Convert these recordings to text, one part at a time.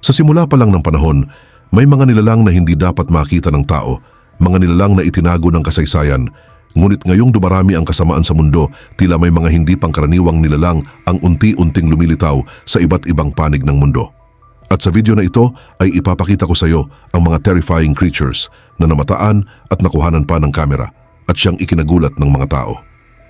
Sa simula pa lang ng panahon, may mga nilalang na hindi dapat makita ng tao, mga nilalang na itinago ng kasaysayan. Ngunit ngayong dumarami ang kasamaan sa mundo, tila may mga hindi pangkaraniwang nilalang ang unti-unting lumilitaw sa iba't ibang panig ng mundo. At sa video na ito ay ipapakita ko sa iyo ang mga terrifying creatures na namataan at nakuhanan pa ng kamera at siyang ikinagulat ng mga tao.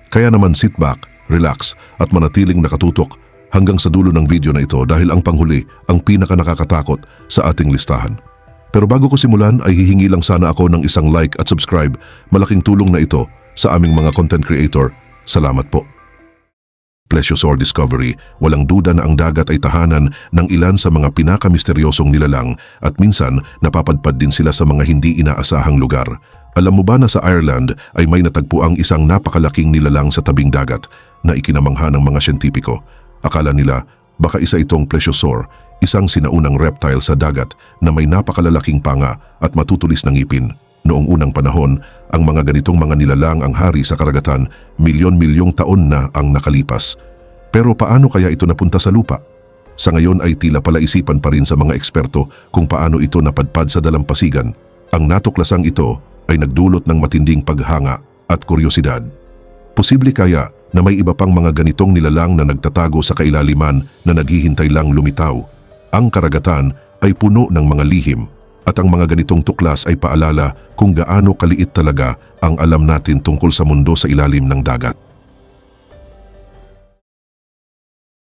Kaya naman sit back, relax at manatiling nakatutok hanggang sa dulo ng video na ito dahil ang panghuli ang pinaka nakakatakot sa ating listahan. Pero bago ko simulan ay hihingi lang sana ako ng isang like at subscribe. Malaking tulong na ito sa aming mga content creator. Salamat po. Plesiosaur Discovery, walang duda na ang dagat ay tahanan ng ilan sa mga pinakamisteryosong nilalang at minsan napapadpad din sila sa mga hindi inaasahang lugar. Alam mo ba na sa Ireland ay may natagpuang isang napakalaking nilalang sa tabing dagat na ikinamangha ng mga siyentipiko? Akala nila baka isa itong plesiosaur, isang sinaunang reptile sa dagat na may napakalalaking panga at matutulis ng ngipin. Noong unang panahon, ang mga ganitong mga nilalang ang hari sa karagatan, milyon-milyong taon na ang nakalipas. Pero paano kaya ito napunta sa lupa? Sa ngayon ay tila palaisipan pa rin sa mga eksperto kung paano ito napadpad sa dalampasigan. Ang natuklasang ito ay nagdulot ng matinding paghanga at kuryosidad. Posible kaya na may iba pang mga ganitong nilalang na nagtatago sa kailaliman na naghihintay lang lumitaw? Ang karagatan ay puno ng mga lihim at ang mga ganitong tuklas ay paalala kung gaano kaliit talaga ang alam natin tungkol sa mundo sa ilalim ng dagat.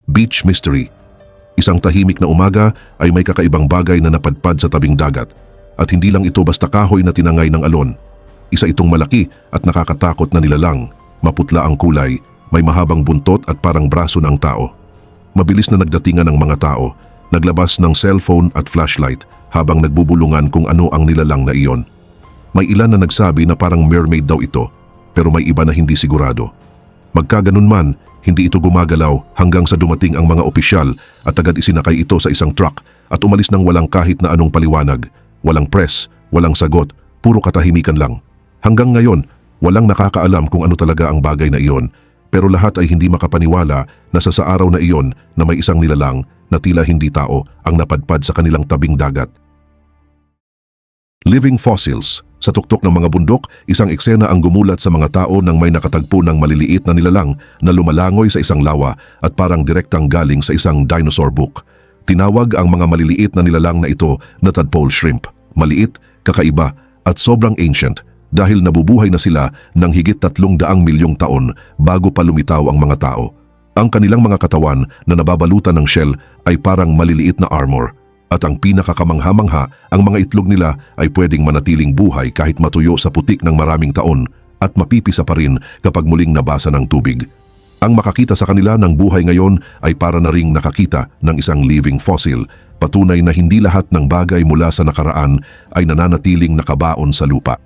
Beach Mystery. Isang tahimik na umaga ay may kakaibang bagay na napadpad sa tabing dagat at hindi lang ito basta kahoy na tinangay ng alon. Isa itong malaki at nakakatakot na nilalang. Maputla ang kulay, may mahabang buntot at parang braso ng tao. Mabilis na nagdatingan ng mga tao, naglabas ng cellphone at flashlight habang nagbubulungan kung ano ang nilalang na iyon. May ilan na nagsabi na parang mermaid daw ito, pero may iba na hindi sigurado. Magkaganon man, hindi ito gumagalaw hanggang sa dumating ang mga opisyal at agad isinakay ito sa isang truck at umalis ng walang kahit na anong paliwanag. Walang press, walang sagot, puro katahimikan lang. Hanggang ngayon, walang nakakaalam kung ano talaga ang bagay na iyon, pero lahat ay hindi makapaniwala na sa araw na iyon na may isang nilalang na tila hindi tao ang napadpad sa kanilang tabing dagat. Living fossils. Sa tuktok ng mga bundok, isang eksena ang gumulat sa mga tao nang may nakatagpo ng maliliit na nilalang na lumalangoy sa isang lawa at parang direktang galing sa isang dinosaur book. Tinawag ang mga maliliit na nilalang na ito na tadpole shrimp. Maliit, kakaiba at sobrang ancient dahil nabubuhay na sila ng higit 300 milyong taon bago pa lumitaw ang mga tao. Ang kanilang mga katawan na nababalutan ng shell ay parang maliliit na armor. At ang pinakakamangha-mangha, ang mga itlog nila ay pwedeng manatiling buhay kahit matuyo sa putik ng maraming taon at mapipisa pa rin kapag muling nabasa ng tubig. Ang makakita sa kanila ng buhay ngayon ay para na ring nakakita ng isang living fossil, patunay na hindi lahat ng bagay mula sa nakaraan ay nananatiling nakabaon sa lupa.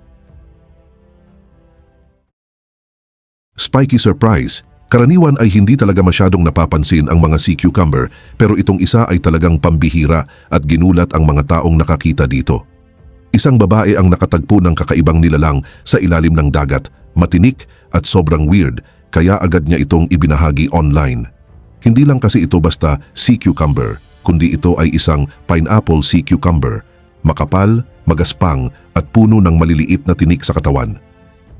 Spiky surprise. Karaniwan ay hindi talaga masyadong napapansin ang mga sea cucumber pero itong isa ay talagang pambihira at ginulat ang mga taong nakakita dito. Isang babae ang nakatagpo ng kakaibang nilalang sa ilalim ng dagat, matinik at sobrang weird kaya agad niya itong ibinahagi online. Hindi lang kasi ito basta sea cucumber, kundi ito ay isang pineapple sea cucumber, makapal, magaspang at puno ng maliliit na tinik sa katawan.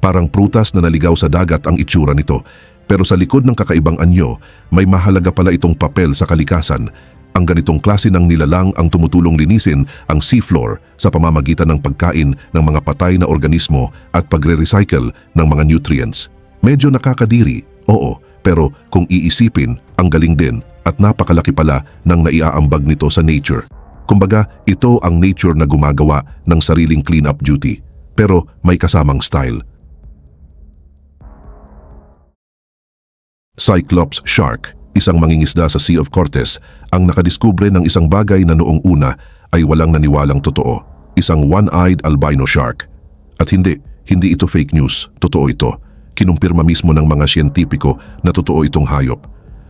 Parang prutas na naligaw sa dagat ang itsura nito. Pero sa likod ng kakaibang anyo, may mahalaga pala itong papel sa kalikasan. Ang ganitong klase ng nilalang ang tumutulong linisin ang seafloor sa pamamagitan ng pagkain ng mga patay na organismo at pagre-recycle ng mga nutrients. Medyo nakakadiri, oo, pero kung iisipin, ang galing din at napakalaki pala ng naiaambag nito sa nature. Kumbaga, ito ang nature na gumagawa ng sariling clean-up duty, pero may kasamang style. Cyclops shark, isang mangingisda sa Sea of Cortez, ang nakadiskubre ng isang bagay na noong una ay walang naniwalang totoo, isang one-eyed albino shark. At hindi ito fake news, totoo ito. Kinumpirma mismo ng mga siyentipiko na totoo itong hayop.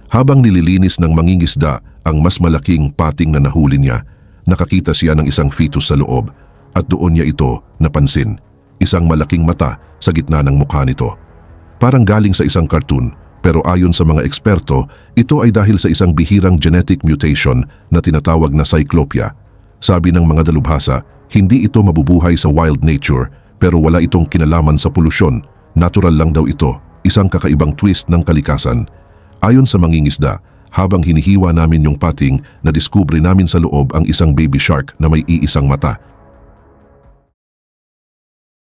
Habang nililinis ng mangingisda ang mas malaking pating na nahuli niya, nakakita siya ng isang fetus sa loob at doon niya ito napansin. Isang malaking mata sa gitna ng mukha nito. Parang galing sa isang cartoon. Pero ayon sa mga eksperto, ito ay dahil sa isang bihirang genetic mutation na tinatawag na cyclopia. Sabi ng mga dalubhasa, hindi ito mabubuhay sa wild nature pero wala itong kinalaman sa polusyon. Natural lang daw ito, isang kakaibang twist ng kalikasan. Ayon sa mangingisda, habang hinihiwa namin yung pating, nadiskubre namin sa loob ang isang baby shark na may iisang mata.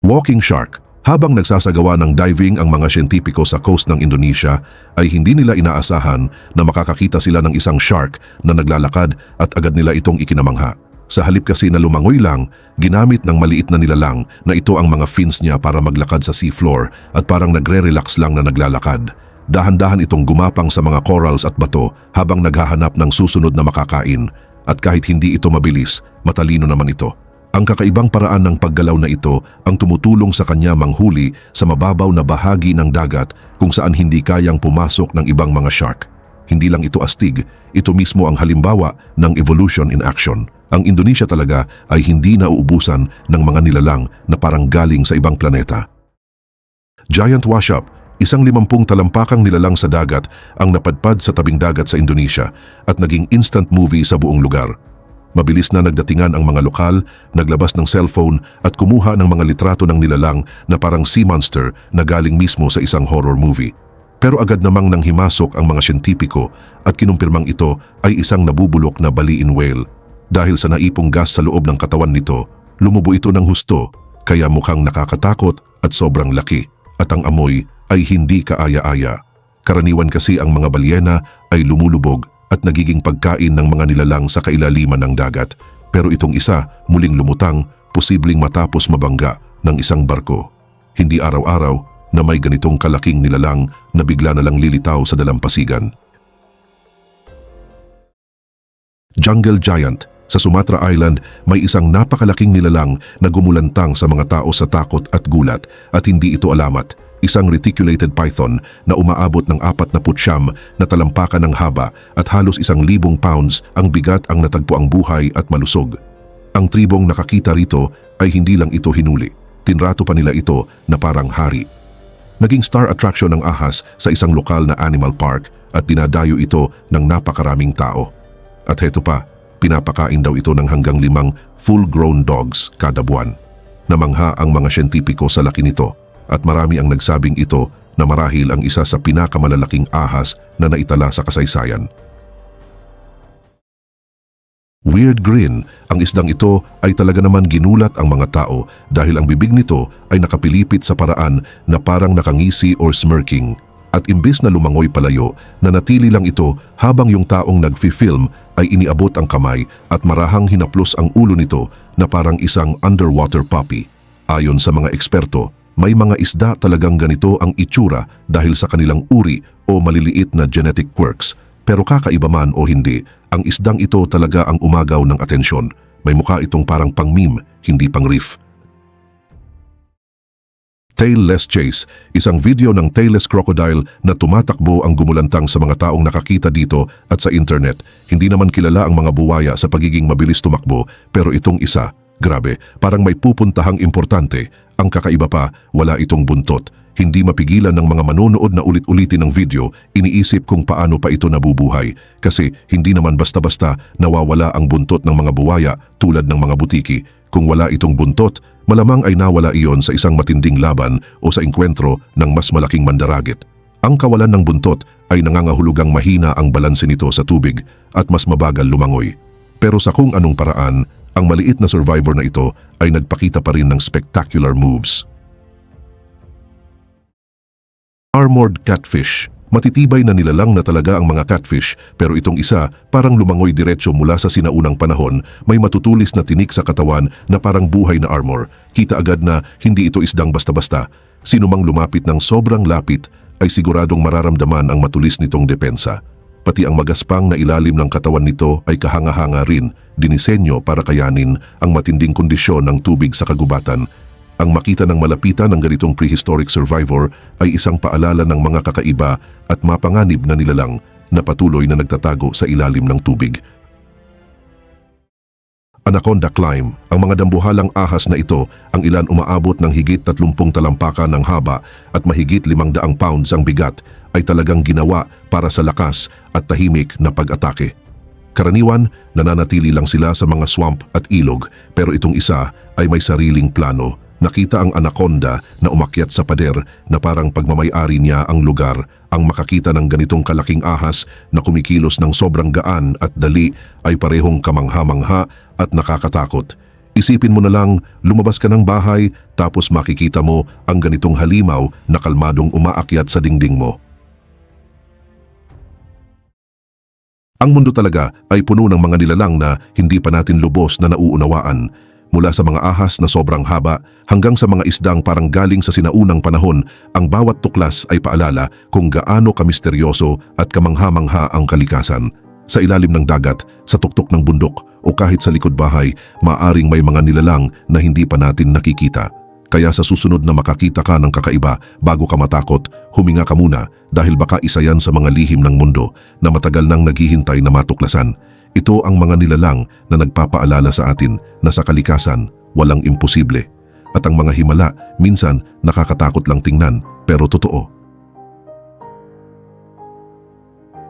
Walking shark. Habang nagsasagawa ng diving ang mga siyentipiko sa coast ng Indonesia, ay hindi nila inaasahan na makakakita sila ng isang shark na naglalakad at agad nila itong ikinamangha. Sa halip kasi na lumangoy lang, ginamit ng maliit na nilalang na ito ang mga fins niya para maglakad sa seafloor at parang nagre-relax lang na naglalakad. Dahan-dahan itong gumapang sa mga corals at bato habang naghahanap ng susunod na makakain. At kahit hindi ito mabilis, matalino naman ito. Ang kakaibang paraan ng paggalaw na ito ang tumutulong sa kanya manghuli sa mababaw na bahagi ng dagat kung saan hindi kayang pumasok ng ibang mga shark. Hindi lang ito astig, ito mismo ang halimbawa ng evolution in action. Ang Indonesia talaga ay hindi nauubusan ng mga nilalang na parang galing sa ibang planeta. Giant washup, isang 50 talampakang nilalang sa dagat ang napadpad sa tabing dagat sa Indonesia at naging instant movie sa buong lugar. Mabilis na nagdatingan ang mga lokal, naglabas ng cellphone at kumuha ng mga litrato ng nilalang na parang sea monster na galing mismo sa isang horror movie. Pero agad namang nanghimasok ang mga siyentipiko at kinumpirmang ito ay isang nabubulok na baleen whale. Dahil sa naipong gas sa loob ng katawan nito, lumubo ito ng husto kaya mukhang nakakatakot at sobrang laki at ang amoy ay hindi kaaya-aya. Karaniwan kasi ang mga balyena ay lumulubog at nagiging pagkain ng mga nilalang sa kailaliman ng dagat. Pero itong isa muling lumutang, posibleng matapos mabangga ng isang barko. Hindi araw-araw na may ganitong kalaking nilalang na bigla na lang lilitaw sa dalampasigan. Jungle giant. Sa Sumatra Island, may isang napakalaking nilalang na gumulantang sa mga tao sa takot at gulat at hindi ito alamat. Isang reticulated python na umaabot ng 49 na talampakan ng haba at halos 1,000 pounds ang bigat ang natagpo ang buhay at malusog. Ang tribong nakakita rito ay hindi lang ito hinuli. Tinrato pa nila ito na parang hari. Naging star attraction ng ahas sa isang lokal na animal park at dinadayo ito ng napakaraming tao. At heto pa, pinapakain daw ito ng hanggang 5 full-grown dogs kada buwan. Namangha ang mga siyentipiko sa laki nito at marami ang nagsabing ito na marahil ang isa sa pinakamalalaking ahas na naitala sa kasaysayan. Weird grin, ang isdang ito ay talaga naman ginulat ang mga tao dahil ang bibig nito ay nakapilipit sa paraan na parang nakangisi or smirking. At imbes na lumangoy palayo, nanatili lang ito habang yung taong nagfi-film ay iniabot ang kamay at marahang hinaplos ang ulo nito na parang isang underwater puppy. Ayon sa mga eksperto, may mga isda talagang ganito ang itsura dahil sa kanilang uri o maliliit na genetic quirks. Pero kakaiba man o hindi, ang isdang ito talaga ang umagaw ng atensyon. May mukha itong parang pang-meme, hindi pang-reef. Tailless chase, isang video ng tailless crocodile na tumatakbo ang gumulantang sa mga taong nakakita dito at sa internet. Hindi naman kilala ang mga buwaya sa pagiging mabilis tumakbo, pero itong isa, grabe, parang may pupuntahang importante. Ang kakaiba pa, wala itong buntot. Hindi mapigilan ng mga manonood na ulit-ulitin ng video, iniisip kung paano pa ito nabubuhay. Kasi hindi naman basta-basta nawawala ang buntot ng mga buwaya tulad ng mga butiki. Kung wala itong buntot, malamang ay nawala iyon sa isang matinding laban o sa engkwentro ng mas malaking mandaragit. Ang kawalan ng buntot ay nangangahulugang mahina ang balanse nito sa tubig at mas mabagal lumangoy. Pero sa kung anong paraan, ang maliit na survivor na ito ay nagpakita pa rin ng spectacular moves. Armored catfish. Matitibay na nilalang na talaga ang mga catfish, pero itong isa parang lumangoy diretso mula sa sinaunang panahon, may matutulis na tinik sa katawan na parang buhay na armor. Kita agad na hindi ito isdang basta-basta. Sino mang lumapit ng sobrang lapit ay siguradong mararamdaman ang matulis nitong depensa. Pati ang magaspang na ilalim ng katawan nito ay kahanga-hanga rin, dinisenyo para kayanin ang matinding kondisyon ng tubig sa kagubatan. Ang makita ng malapitan ng ganitong prehistoric survivor ay isang paalala ng mga kakaiba at mapanganib na nilalang na patuloy na nagtatago sa ilalim ng tubig. Anaconda climb, ang mga dambuhalang ahas na ito, ang ilan umaabot ng higit 30 talampakan ng haba at mahigit 500 pounds ang bigat, ay talagang ginawa para sa lakas at tahimik na pag-atake. Karaniwan, nananatili lang sila sa mga swamp at ilog, pero itong isa ay may sariling plano. Nakita ang anaconda na umakyat sa pader na parang pagmamay-ari niya ang lugar. Ang makakita ng ganitong kalaking ahas na kumikilos ng sobrang gaan at dali ay parehong kamangha-mangha at nakakatakot. Isipin mo na lang, lumabas ka ng bahay tapos makikita mo ang ganitong halimaw na kalmadong umaakyat sa dingding mo. Ang mundo talaga ay puno ng mga nilalang na hindi pa natin lubos na nauunawaan. Mula sa mga ahas na sobrang haba hanggang sa mga isdang parang galing sa sinaunang panahon, ang bawat tuklas ay paalala kung gaano kamisteryoso at kamangha-mangha ang kalikasan. Sa ilalim ng dagat, sa tuktok ng bundok o kahit sa likod bahay, maaring may mga nilalang na hindi pa natin nakikita. Kaya sa susunod na makakita ka ng kakaiba, bago ka matakot, huminga ka muna dahil baka isa yan sa mga lihim ng mundo na matagal nang naghihintay na matuklasan. Ito ang mga nilalang na nagpapaalala sa atin na sa kalikasan, walang imposible. At ang mga himala, minsan nakakatakot lang tingnan, pero totoo.